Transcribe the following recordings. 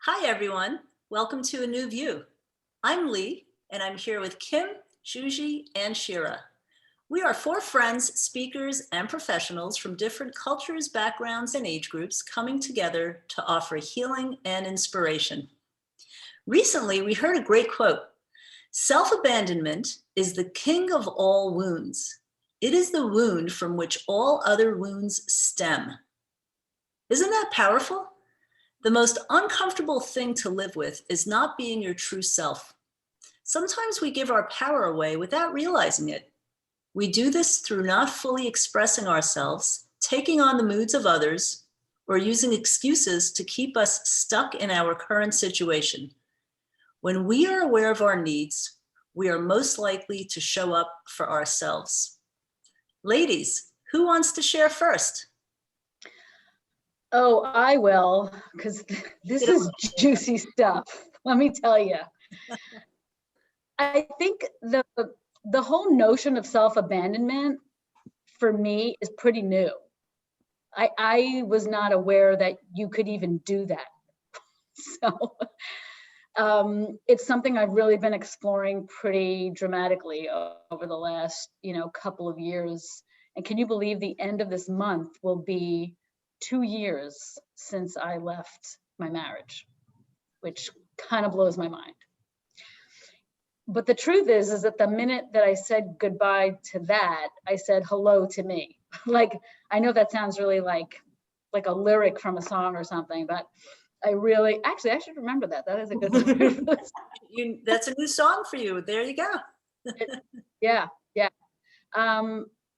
Hi, everyone. Welcome to A New View. I'm Lee, and I'm here with Kim, Juji, and Shira. We are four friends, speakers, and professionals from different cultures, backgrounds, and age groups coming together to offer healing and inspiration. Recently, we heard a great quote: "Self-abandonment is the king of all wounds. It is the wound from which all other wounds stem." Isn't that powerful? The most uncomfortable thing to live with is not being your true self. Sometimes we give our power away without realizing it. We do this through not fully expressing ourselves, taking on the moods of others, or using excuses to keep us stuck in our current situation. When we are aware of our needs, we are most likely to show up for ourselves. Ladies, who wants to share first? Oh, I will, because this is juicy stuff. Let me tell you. I think the whole notion of self-abandonment for me is pretty new. I was not aware that you could even do that. So it's something I've really been exploring pretty dramatically over the last, couple of years. And can you believe the end of this month will be 2 years since I left my marriage, which kind of blows my mind. But the truth is that the minute that I said goodbye to that, I said hello to me. Like, I know that sounds really like a lyric from a song or something, but I should remember that. That is a good one. That's a new song for you. There you go. Yeah.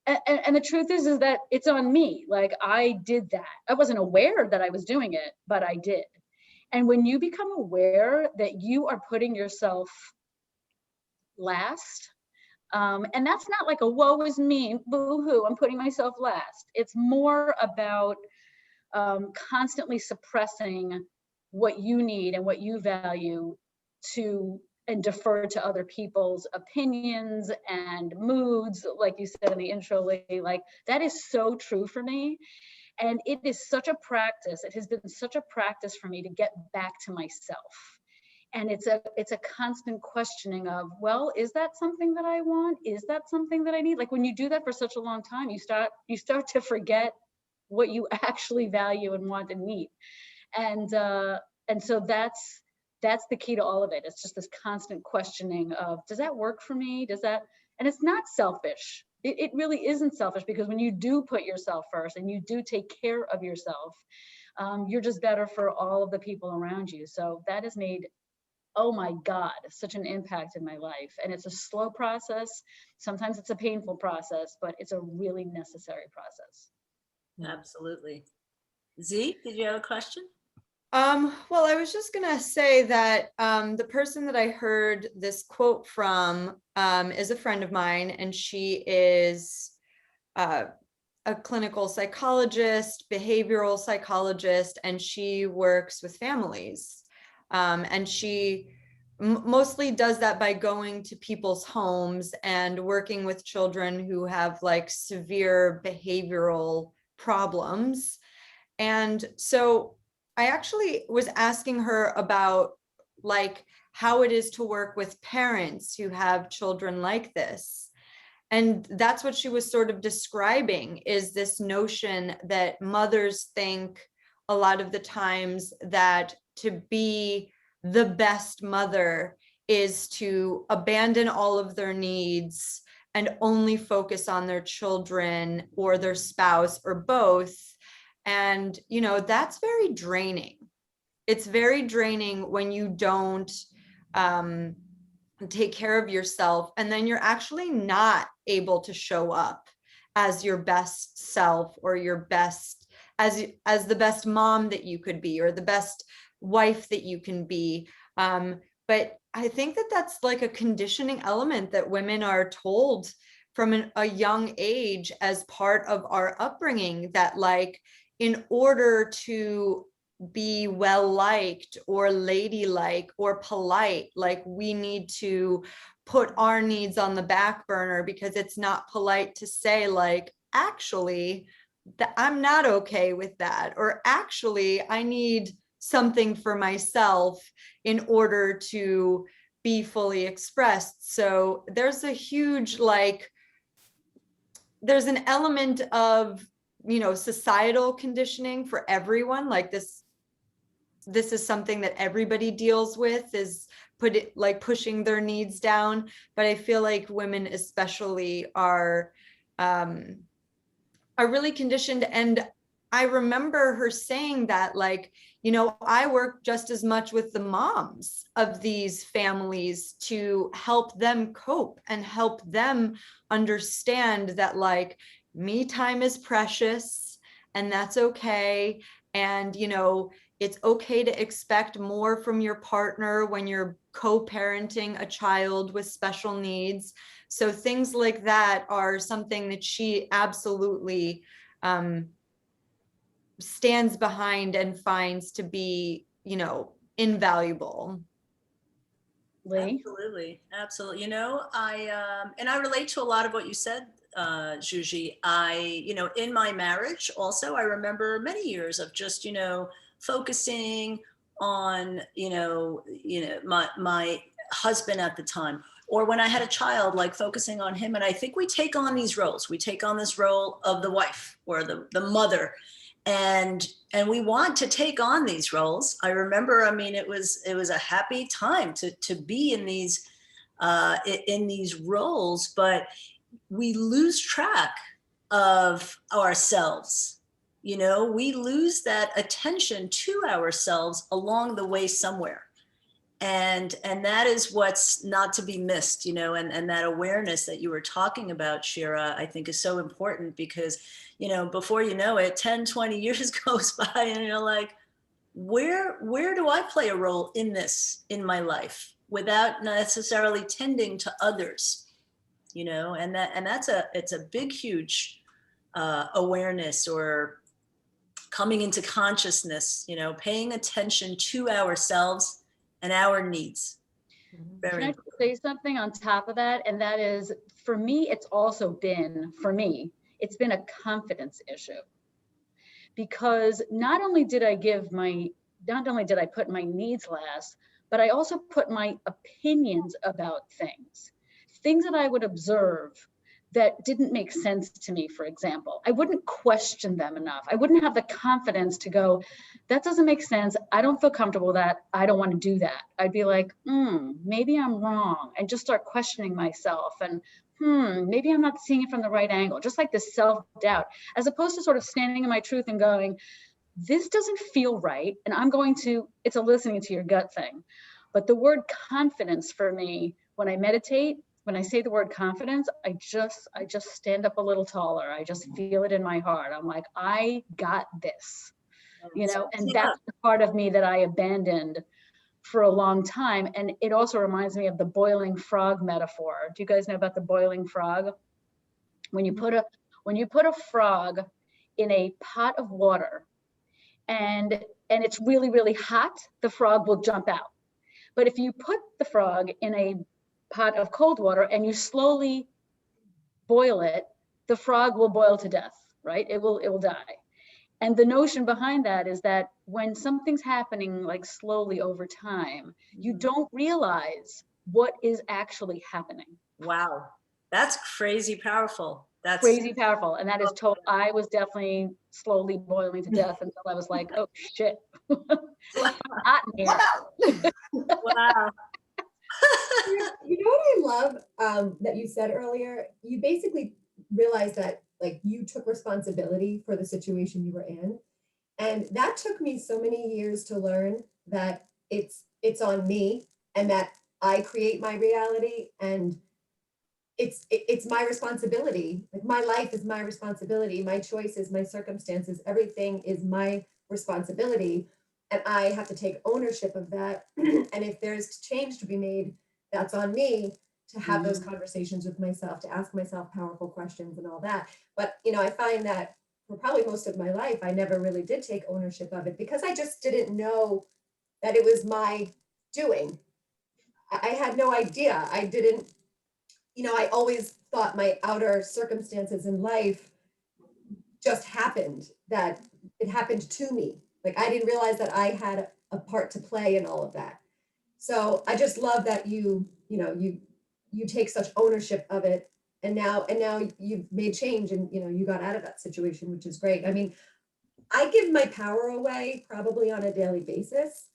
And the truth is that it's on me. Like, I did that. I wasn't aware that I was doing it, but I did. And when you become aware that you are putting yourself last, and that's not like a woe is me, boo-hoo, I'm putting myself last. It's more about constantly suppressing what you need and what you value and defer to other people's opinions and moods, like you said in the intro, like that is so true for me. And it is such a practice. It has been such a practice for me to get back to myself. And it's a constant questioning of, well, is that something that I want? Is that something that I need? Like, when you do that for such a long time, you start to forget what you actually value and want and need. And so that's the key to all of it. It's just this constant questioning of, does that work for me? And it's not selfish. It really isn't selfish, because when you do put yourself first and you do take care of yourself, you're just better for all of the people around you. So that has made, oh my God, such an impact in my life. And it's a slow process. Sometimes it's a painful process, but it's a really necessary process. Absolutely. Z, did you have a question? Well, I was just gonna say that the person that I heard this quote from is a friend of mine, and she is a clinical psychologist, behavioral psychologist, and she works with families. And she mostly does that by going to people's homes and working with children who have like severe behavioral problems. And so I actually was asking her about like how it is to work with parents who have children like this. And that's what she was sort of describing, is this notion that mothers think a lot of the times that to be the best mother is to abandon all of their needs and only focus on their children or their spouse or both. And, that's very draining. It's very draining when you don't take care of yourself, and then you're actually not able to show up as your best self, or your best, as the best mom that you could be, or the best wife that you can be. But I think that that's like a conditioning element that women are told from a young age as part of our upbringing, that like, in order to be well liked or ladylike or polite, like we need to put our needs on the back burner, because it's not polite to say like, actually, that I'm not okay with that, or actually I need something for myself in order to be fully expressed. So there's a huge, like, there's an element of, you know, societal conditioning for everyone. Like this is something that everybody deals with, is pushing their needs down. But I feel like women especially are really conditioned. And I remember her saying that, like, you know, I work just as much with the moms of these families to help them cope and help them understand that, like, me time is precious and that's okay. And, you know, it's okay to expect more from your partner when you're co-parenting a child with special needs. So things like that are something that she absolutely stands behind and finds to be, you know, invaluable. Lee? Absolutely, absolutely. You know, and I relate to a lot of what you said, Juji. You know, in my marriage, also, I remember many years of just, you know, focusing on, my husband at the time, or when I had a child, like focusing on him. And I think we take on these roles. We take on this role of the wife or the mother, and we want to take on these roles. I remember, I mean, it was a happy time to be in these roles, but we lose track of ourselves. You know, we lose that attention to ourselves along the way somewhere. And that is what's not to be missed, you know, and that awareness that you were talking about, Shira, I think is so important, because, you know, before you know it, 10, 20 years goes by and you're like, where do I play a role in this, in my life, without necessarily tending to others, you know? And it's a big, huge awareness, or coming into consciousness, you know, paying attention to ourselves and our needs. Very Can I important. say something on top of that? And that is, for me, it's also been, it's been a confidence issue. Because not only did I put my needs last, but I also put my opinions about things that I would observe that didn't make sense to me, for example. I wouldn't question them enough. I wouldn't have the confidence to go, that doesn't make sense. I don't feel comfortable with that. I don't want to do that. I'd be like, maybe I'm wrong, and just start questioning myself. And maybe I'm not seeing it from the right angle. Just like this self-doubt, as opposed to sort of standing in my truth and going, this doesn't feel right. And it's a listening to your gut thing. But the word confidence for me, when I meditate, when I say the word confidence, I just stand up a little taller. I just feel it in my heart. I'm like, I got this, you know, and that's the part of me that I abandoned for a long time. And it also reminds me of the boiling frog metaphor. Do you guys know about the boiling frog? When you put a frog in a pot of water and it's really, really hot, the frog will jump out. But if you put the frog in a pot of cold water and you slowly boil it, the frog will boil to death, right? It will die. And the notion behind that is that when something's happening like slowly over time, you don't realize what is actually happening. Wow, that's crazy powerful. That's crazy powerful. And that is total. I was definitely slowly boiling to death until I was like, oh shit. Hot in here. wow. You know what I love that you said earlier? You basically realized that, like, you took responsibility for the situation you were in. And that took me so many years to learn that it's on me, and that I create my reality, and it's my responsibility. Like, my life is my responsibility, my choices, my circumstances, everything is my responsibility, and I have to take ownership of that. And if there's change to be made, that's on me to have those conversations with myself, to ask myself powerful questions and all that. But, you know, I find that for probably most of my life, I never really did take ownership of it, because I just didn't know that it was my doing. I had no idea. I didn't, you know, I always thought my outer circumstances in life just happened, that it happened to me. Like I didn't realize that I had a part to play in all of that. So I just love that you take such ownership of it, and now you've made change, and you got out of that situation, which is great. I mean, I give my power away probably on a daily basis.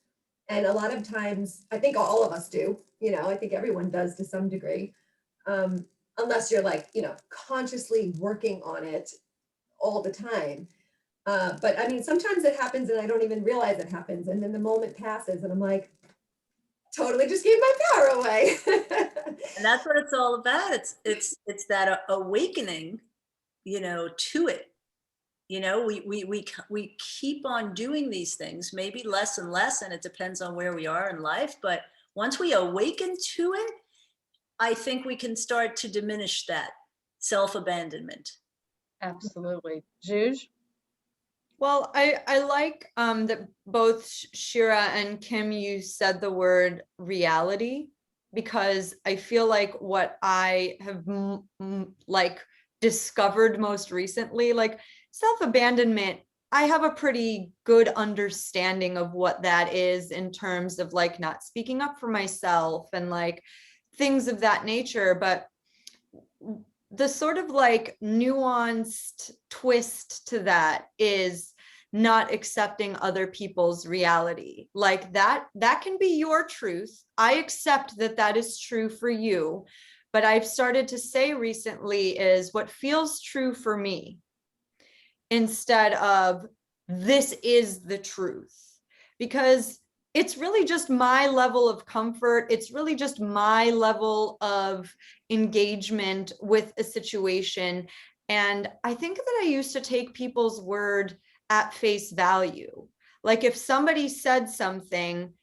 And a lot of times, I think all of us do, I think everyone does to some degree, um, unless you're like, consciously working on it all the time. But I mean, sometimes it happens and I don't even realize it happens. And then the moment passes and I'm like, totally just gave my power away. And that's what it's all about. It's that awakening, to it. We keep on doing these things, maybe less and less, and it depends on where we are in life. But once we awaken to it, I think we can start to diminish that self-abandonment. Absolutely. Juge? Well, I like that both Shira and Kim, you said the word reality, because I feel like what I have like discovered most recently, like self-abandonment, I have a pretty good understanding of what that is in terms of like not speaking up for myself and like things of that nature. But the sort of like nuanced twist to that is not accepting other people's reality. Like that can be your truth. I accept that that is true for you. But I've started to say recently is what feels true for me, instead of this is the truth. Because it's really just my level of comfort. It's really just my level of engagement with a situation. And I think that I used to take people's word at face value. Like if somebody said something,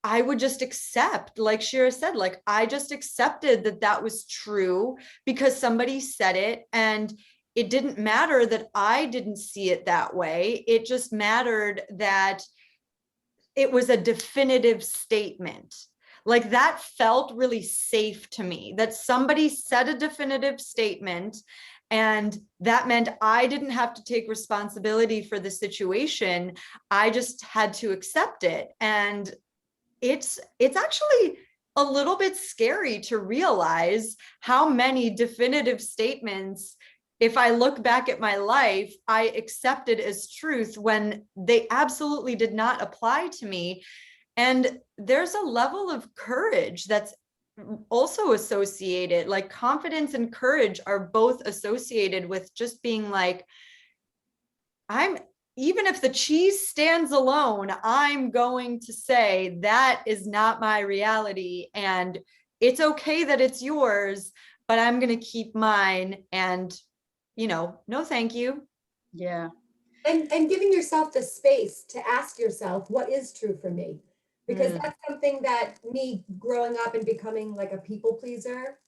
I would just accept, like Shira said, like I just accepted that that was true because somebody said it, and it didn't matter that I didn't see it that way. It just mattered that it was a definitive statement. Like that felt really safe to me, that somebody said a definitive statement, and that meant I didn't have to take responsibility for the situation. I just had to accept it. And it's actually a little bit scary to realize how many definitive statements, if I look back at my life, I accepted as truth when they absolutely did not apply to me. And there's a level of courage that's also associated, like confidence and courage are both associated with just being like, even if the cheese stands alone, I'm going to say that is not my reality. And it's okay that it's yours, but I'm going to keep mine. And, no, thank you. Yeah. And giving yourself the space to ask yourself, what is true for me? Because that's something that me growing up and becoming like a people pleaser,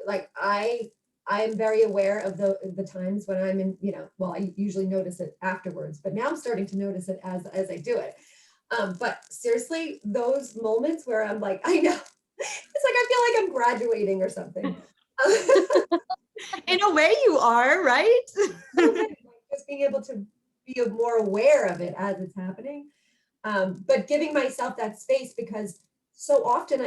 like I am very aware of the times when I'm in, well, I usually notice it afterwards, but now I'm starting to notice it as I do it. But seriously, those moments where I'm like, I know, it's like I feel like I'm graduating or something. In a way you are, right? Just being able to be more aware of it as it's happening. But giving myself that space, because so often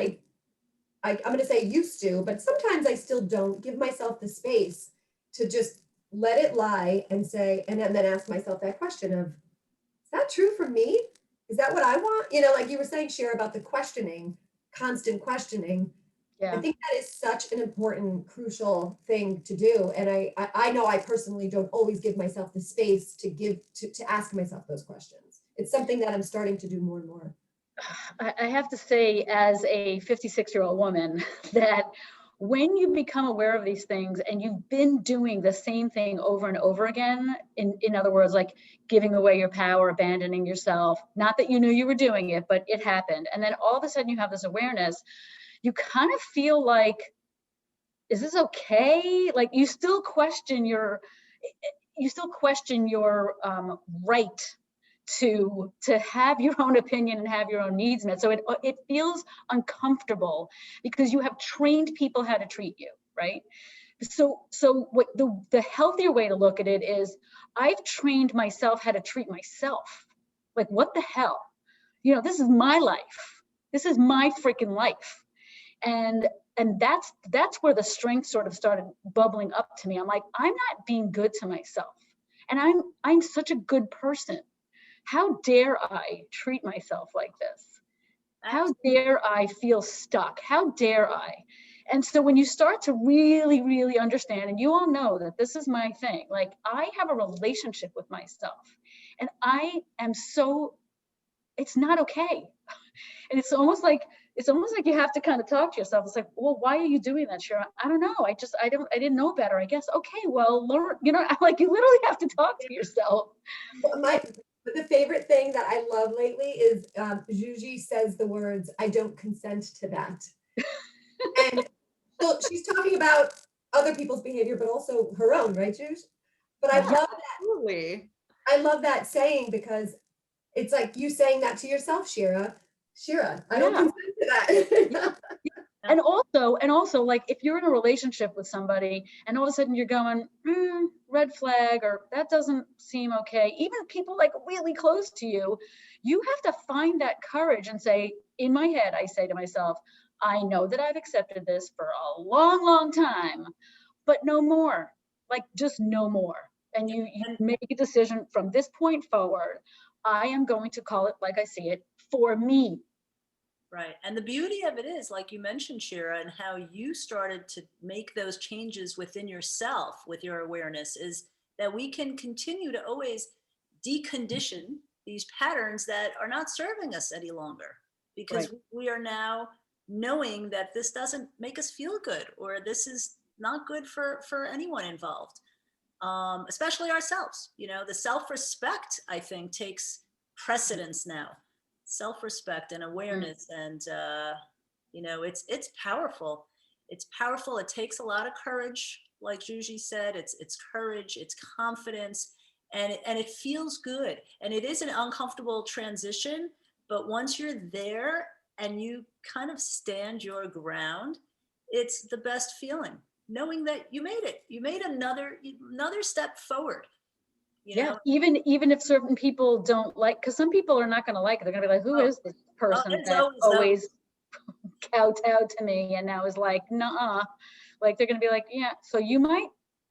I'm going to say used to, but sometimes I still don't give myself the space to just let it lie and say, and then ask myself that question of, is that true for me? Is that what I want? Like you were saying, Shira, about the questioning, constant questioning. Yeah. I think that is such an important, crucial thing to do. And I know I personally don't always give myself the space to ask myself those questions. It's something that I'm starting to do more and more. I have to say, as a 56-year-old woman, that when you become aware of these things and you've been doing the same thing over and over again, in other words, like giving away your power, abandoning yourself, not that you knew you were doing it, but it happened. And then all of a sudden you have this awareness, you kind of feel like, is this okay? Like you still question your right to have your own opinion and have your own needs met. So it feels uncomfortable because you have trained people how to treat you, right? So what the healthier way to look at it is, I've trained myself how to treat myself. Like, what the hell? You know, this is my life. This is my freaking life. And that's where the strength sort of started bubbling up to me. I'm like, I'm not being good to myself. And I'm such a good person. How dare I treat myself like this? How dare I feel stuck? How dare I? And so when you start to really, really understand, and you all know that this is my thing, like I have a relationship with myself and I am so, it's not okay. And it's almost like you have to kind of talk to yourself. It's like, well, why are you doing that, Shira? I don't know. I didn't know better, I guess. Okay, well, learn, you know, like you literally have to talk to yourself. But the favorite thing that I love lately is Juji says the words, "I don't consent to that." And so she's talking about other people's behavior, but also her own, right, Juj? But I love that. Absolutely. I love that saying because it's like you saying that to yourself, Shira. Shira, I don't consent to that. And also, like if you're in a relationship with somebody and all of a sudden you're going, red flag, or that doesn't seem okay, even people like really close to you, you have to find that courage and say, in my head, I say to myself, I know that I've accepted this for a long, long time, but no more, like just no more. And you make a decision from this point forward. I am going to call it like I see it for me. Right. And the beauty of it is, like you mentioned, Shira, and how you started to make those changes within yourself with your awareness, is that we can continue to always decondition these patterns that are not serving us any longer, because we are now knowing that this doesn't make us feel good, or this is not good for anyone involved, especially ourselves. You know, the self-respect, I think, takes precedence now. Self-respect and awareness, and you know, it's powerful. It's powerful. It takes a lot of courage, like Juji said. It's courage, it's confidence, and it feels good. And it is an uncomfortable transition, but once you're there and you kind of stand your ground, it's the best feeling, knowing that you made it. You made another step forward. You know? Even if certain people don't like, because some people are not going to like it. They're going to be like, who is this person that always kowtowed to me and now is like, nah. Like they're going to be like, yeah. So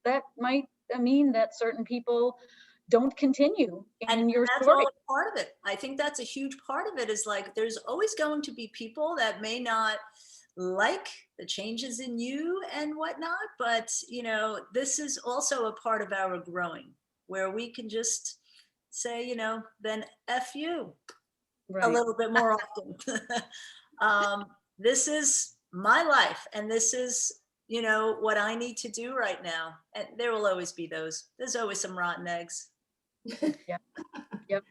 that might mean that certain people don't continue in your that's story. all part of it. I think that's a huge part of it, is like there's always going to be people that may not like the changes in you and whatnot, but you know, this is also a part of our growing, where we can just say, you know, then F you a little bit more often. This is my life, and this is, you know, what I need to do right now. And there will always be there's always some rotten eggs. Yep.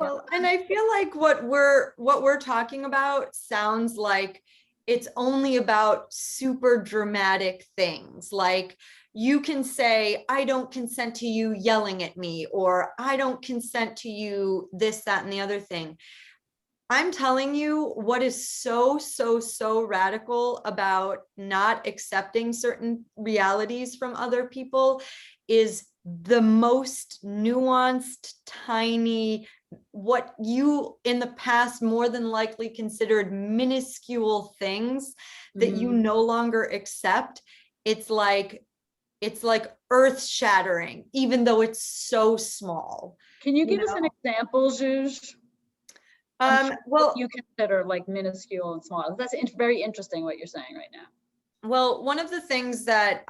Well, and I feel like what we're talking about sounds like it's only about super dramatic things. Like you can say, I don't consent to you yelling at me, or I don't consent to you this, that, and the other thing. I'm telling you, what is so radical about not accepting certain realities from other people is the most nuanced, tiny, what you in the past more than likely considered minuscule things that you no longer accept. It's like earth shattering, even though it's so small. Can you give us an example, Juge? Well, you consider like minuscule and small. That's very interesting what you're saying right now. Well, one of the things that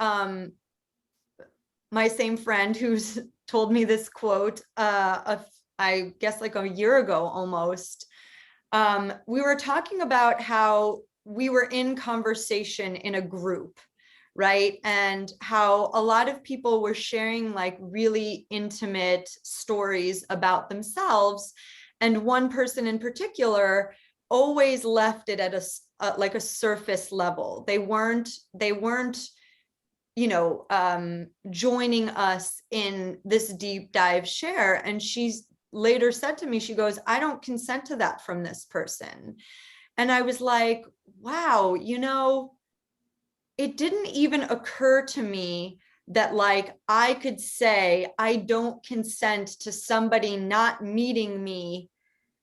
my same friend who's told me this quote, I guess like a year ago almost, we were talking about how we were in conversation in a group, right? And how a lot of people were sharing like really intimate stories about themselves. And one person in particular always left it at like a surface level. They weren't, you know, joining us in this deep dive share. And she's later said to me, she goes, I don't consent to that from this person. And I was like, wow, you know, it didn't even occur to me that like I could say I don't consent to somebody not meeting me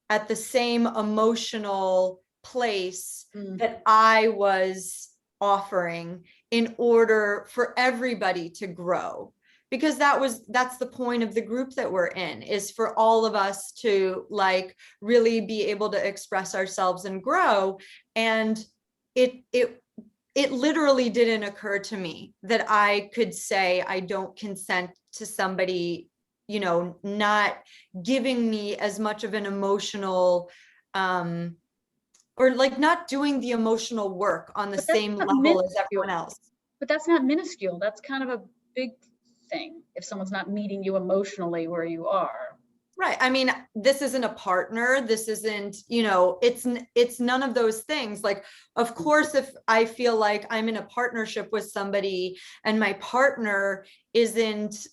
at the same emotional place Mm. that I was offering in order for everybody to grow. Because that's the point of the group that we're in, is for all of us to like really be able to express ourselves and grow. And it literally didn't occur to me that I could say I don't consent to somebody, you know, not giving me as much of an emotional, or like not doing the emotional work on the But that's same not level as minuscule. everyone else. But that's not minuscule. That's kind of a big thing if someone's not meeting you emotionally where you are. Right. I mean, this isn't a partner. This isn't, you know, it's none of those things. Like, of course, if I feel like I'm in a partnership with somebody and my partner isn't,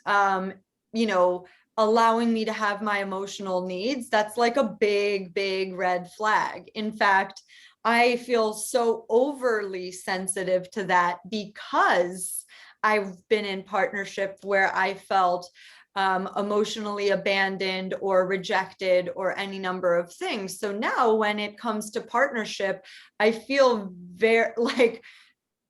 you know, allowing me to have my emotional needs, that's like a big, big red flag. In fact, I feel so overly sensitive to that because I've been in partnership where I felt emotionally abandoned or rejected or any number of things. So now when it comes to partnership, I feel very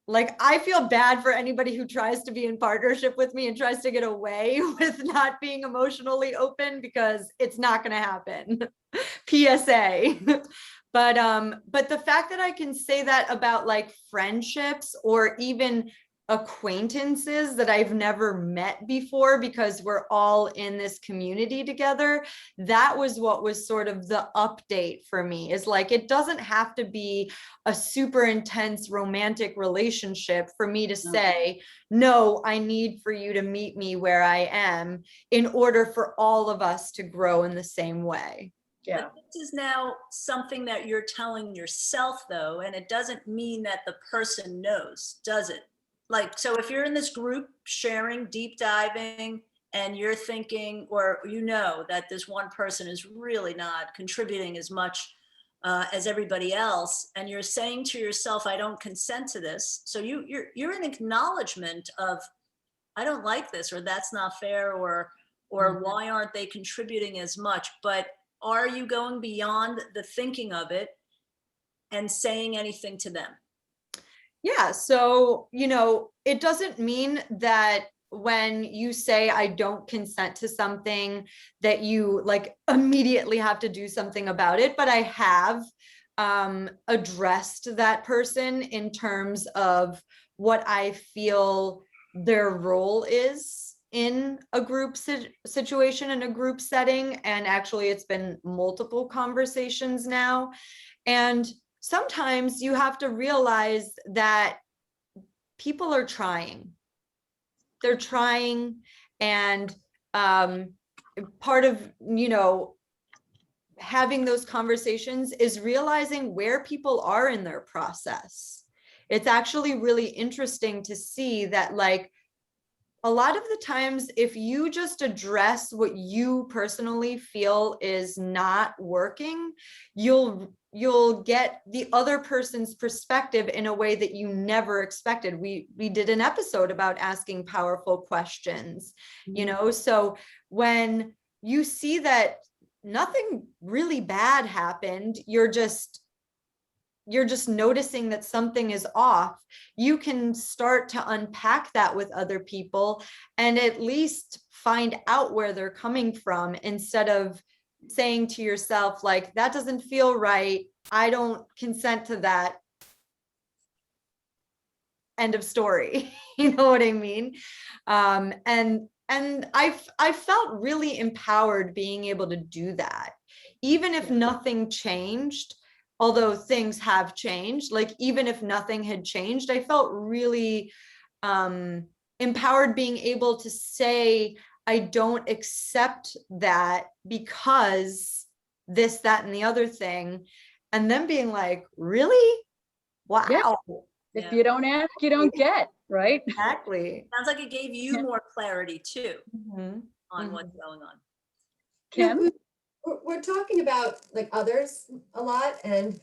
like I feel bad for anybody who tries to be in partnership with me and tries to get away with not being emotionally open, because it's not going to happen. PSA. But the fact that I can say that about like friendships or even acquaintances that I've never met before because we're all in this community together, that was what was sort of the update for me, is like it doesn't have to be a super intense romantic relationship for me to say, no, I need for you to meet me where I am in order for all of us to grow in the same way. Yeah. But this is now something that you're telling yourself, though, and it doesn't mean that the person knows, does it? Like, so if you're in this group sharing, deep diving, and you're thinking, or you know that this one person is really not contributing as much as everybody else, and you're saying to yourself, "I don't consent to this," so you're in acknowledgement of, "I don't like this," or "That's not fair," or "Why aren't they contributing as much?" But are you going beyond the thinking of it and saying anything to them? Yeah. So, you know, it doesn't mean that when you say I don't consent to something that you like immediately have to do something about it, but I have addressed that person in terms of what I feel their role is in a group situation, in a group setting. And actually it's been multiple conversations now. And sometimes you have to realize that people are trying. They're trying. And part of, you know, having those conversations is realizing where people are in their process. It's actually really interesting to see that, like, a lot of the times, if you just address what you personally feel is not working, you'll get the other person's perspective in a way that you never expected. We did an episode about asking powerful questions, you know, so when you see that nothing really bad happened, you're just noticing that something is off, you can start to unpack that with other people and at least find out where they're coming from, instead of saying to yourself, like, that doesn't feel right, I don't consent to that, end of story. You know what I mean? And I felt really empowered being able to do that, even if nothing changed. Although things have changed, like even if nothing had changed, I felt really empowered being able to say, I don't accept that because this, that, and the other thing. And then being like, really? Wow. Yeah. Yeah. If you don't ask, you don't get, right? Exactly. Sounds like it gave you Yeah. more clarity too Mhm. on Mhm. what's going on. Kim? We're talking about like others a lot, and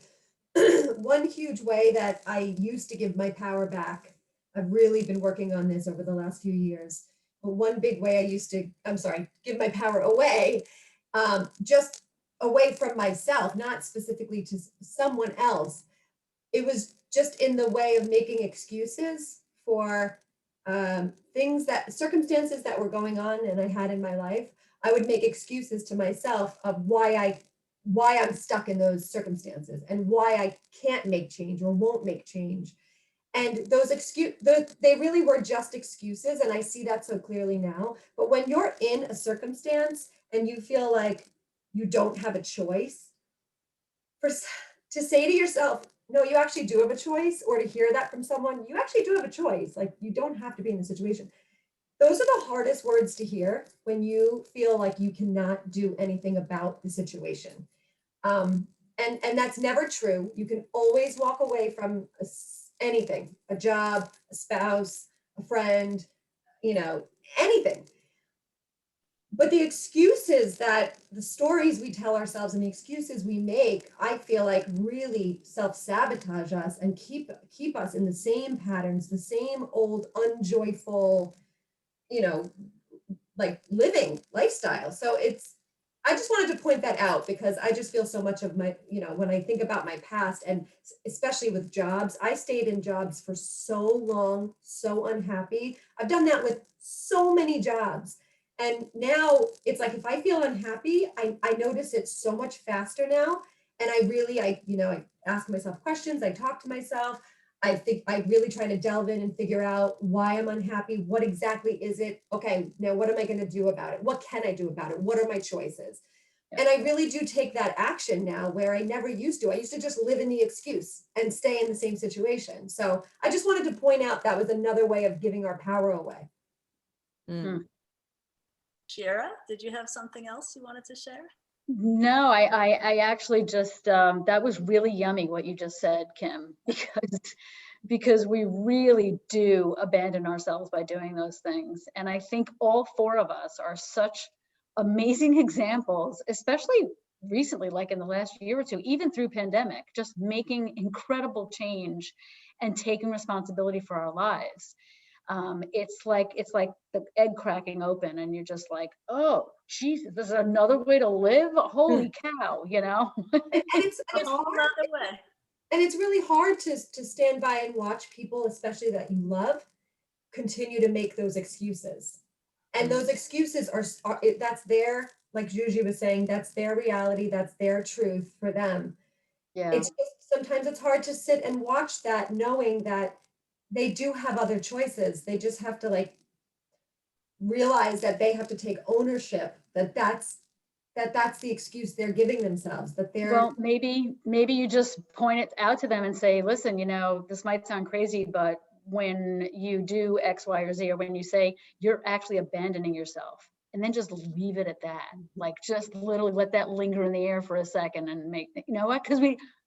one huge way that I used to give my power back, I've really been working on this over the last few years, but one big way I used to, I'm sorry, give my power away, just away from myself, not specifically to someone else. It was just in the way of making excuses for circumstances that were going on and I had in my life. I would make excuses to myself of why I'm stuck in those circumstances and why I can't make change or won't make change. And they really were just excuses. And I see that so clearly now. But when you're in a circumstance and you feel like you don't have a choice, to say to yourself, no, you actually do have a choice, or to hear that from someone, you actually do have a choice. Like, you don't have to be in the situation. Those are the hardest words to hear when you feel like you cannot do anything about the situation. And that's never true. You can always walk away from anything, a job, a spouse, a friend, anything. But the excuses that the stories we tell ourselves and the excuses we make, I feel like really self-sabotage us and keep us in the same patterns, the same old unjoyful, like living lifestyle. So I just wanted to point that out because I just feel so much of my, when I think about my past, and especially with jobs, I stayed in jobs for so long, so unhappy. I've done that with so many jobs. And now it's like, if I feel unhappy, I notice it so much faster now. And I ask myself questions, I talk to myself. I think I really try to delve in and figure out why I'm unhappy. What exactly is it? Okay, now what am I going to do about it? What can I do about it? What are my choices? And I really do take that action now where I never used to. I used to just live in the excuse and stay in the same situation. So I just wanted to point out that was another way of giving our power away. Mm. Shira, did you have something else you wanted to share? No, I actually just, that was really yummy what you just said, Kim, because we really do abandon ourselves by doing those things. And I think all four of us are such amazing examples, especially recently, like in the last year or two, even through pandemic, just making incredible change and taking responsibility for our lives. It's like the egg cracking open and you're just like, oh Jesus, this is another way to live. Holy cow, And it's A whole hard. nother way. And it's really hard to stand by and watch people, especially that you love, continue to make those excuses. And those excuses that's their, like Juji was saying, that's their reality, that's their truth for them. Yeah. It's just, sometimes it's hard to sit and watch that, knowing that they do have other choices. They just have to like realize that they have to take ownership, that's the excuse they're giving themselves, that they're Well, maybe you just point it out to them and say, listen, this might sound crazy, but when you do X, Y, or Z, or when you say you're actually abandoning yourself, and then just leave it at that. Like, just literally let that linger in the air for a second and make, what? Because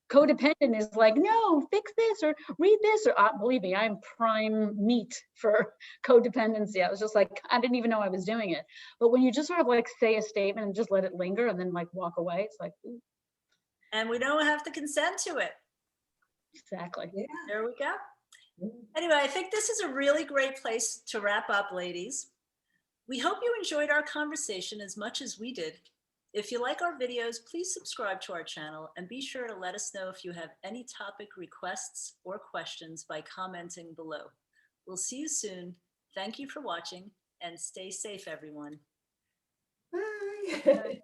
codependent is like, no, fix this or read this, or believe me, I'm prime meat for codependency. I was just like, I didn't even know I was doing it. But when you just sort of like say a statement and just let it linger and then like walk away, it's like, ooh. And we don't have to consent to it. Exactly. yeah. There we go. Anyway, I think this is a really great place to wrap up, ladies. We hope you enjoyed our conversation as much as we did. If you like our videos, please subscribe to our channel and be sure to let us know if you have any topic requests or questions by commenting below. We'll see you soon. Thank you for watching and stay safe, everyone. Bye.